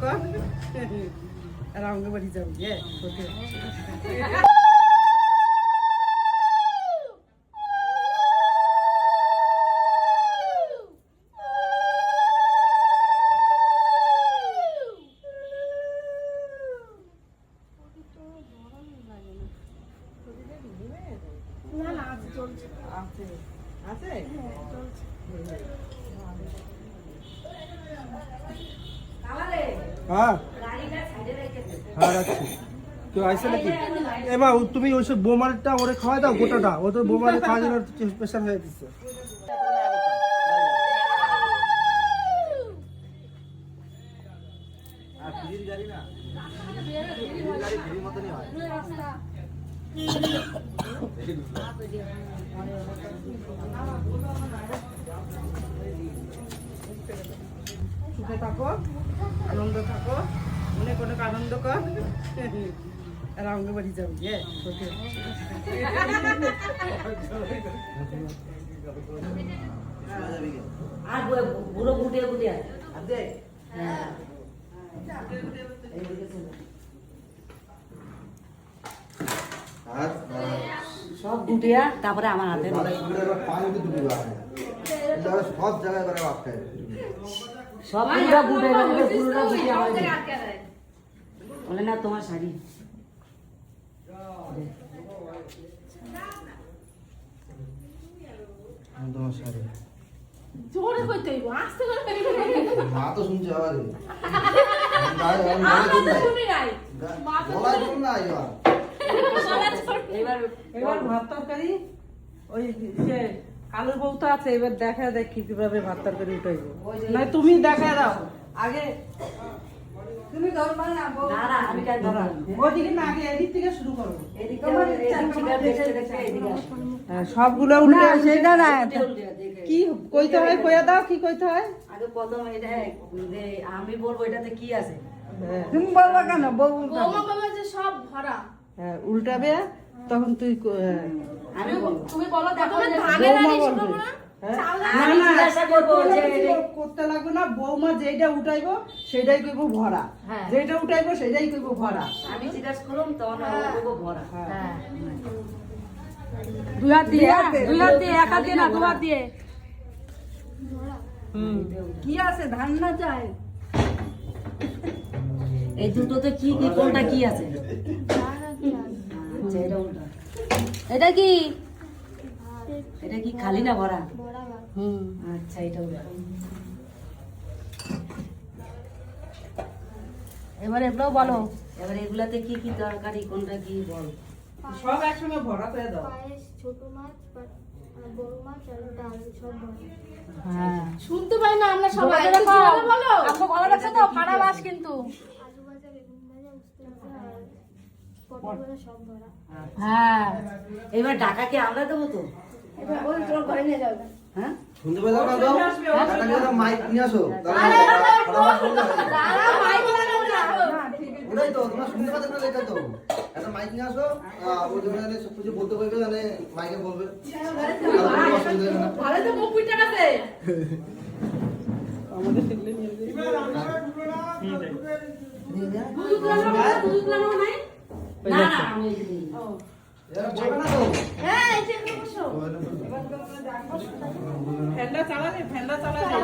কর আর আমাকে বাড়ি যাবি ওকে না না আছে চলছে আছে আছে চলছে হ্যাঁ হ্যাঁ রাখছি কেউ আসছে নাকি এমা তুমি ওই সব বোমারটা ওরে খাওয়াই দাও গোটাটা ও তো বোমারে খাওয়া দিলে স্পেশাল হয়ে দিচ্ছে সুখে থাকো আনন্দ থাকো অনেক অনেক আনন্দ কর আর আমাকে বাড়ি যাবি ওকে আর বুড়ো গুটিয়ে গুটিয়ে সব গুটিয়া তারপরে আমার হাতে সব জায়গায় করে বাচ্চায় সব পুরোটা গুটে পুরোটা গুটিয়ে আমার বলে না তোমার শাড়ি তোমার শাড়ি জোরে কইতে হইব আস্তে করে মা তো শুনছে আবার শুনি নাই এবার ভাত তরকারি ওই যে কালুর বউ তো আছে এবার দেখা দেখি কিভাবে ভাত তরকারি উঠাইবো না তুমি দেখা দাও আগে তুমি ধরবা না না না আমি কাজ ধরা ওদিকে না আগে এদিক থেকে শুরু করো এদিকে এদিকে সবগুলো উল্টে সেটা না কি কইতে হয় কইয়া দাও কি কইতে হয় আগে প্রথম এটা আমি বলবো এটাতে কি আছে তুমি বলবা কেন বউ বৌমা বাবা যে সব ভরা হ্যাঁ উল্টাবে তখন তুই আমি বলবো তুমি বলো দেখো ধানের আলি শুনো না আমি জিজ্ঞাসা করবো যে করতে লাগবে না বৌমা যেটা উঠাইবো সেটাই কইবো ভরা যেটা উঠাইবো সেটাই কইবো ভরা আমি জিজ্ঞাসা করলাম তখন বলবো ভরা হ্যাঁ দুই হাত দিয়ে এক হাত দিয়ে না দু হাত দিয়ে কি আছে ধান না চাই এই দুটোতে কি কি কোনটা কি আছে আচ্ছা এটা উল্টা এটা কি এটা কি খালি না ভরা আচ্ছা এটা উল্টা এবার এগুলো বলো এবার এগুলাতে কি কি তরকারি কোনটা কি বল সব একসঙ্গে ভরা করে দাও পায়েস ছোট মাছ বড় মাছ আর ডাল সব বড় হ্যাঁ শুনতে পাই না আমরা সবাই বলো আপনি ভালো লাগছে তো ফাড়া মাছ কিন্তু আলু ভাজা বেগুন ভাজা উস্তে ভাজা আর পটল ভাজা সব ভরা হ্যাঁ এবার ঢাকাকে আমরা দেবো তো এবার ওই তোর ঘরে নিয়ে যাও হ্যাঁ শুনতে পেলাম না দাও একটা মাইক নিয়ে আসো ওটাই তো তোমরা শুনতে পাচ্ছ না এটা তো একটা মাইক নিয়ে আসো ওই জন্য সব কিছু বলতে পারবে মানে মাইকে বলবে ভালো তো মুখ পিটা গেছে আমাদের ছেলে নিয়ে দুধ লাগানো নাই না না আমি এরা বলবে না তো হ্যাঁ এই যে বসো ফ্যানটা চালালে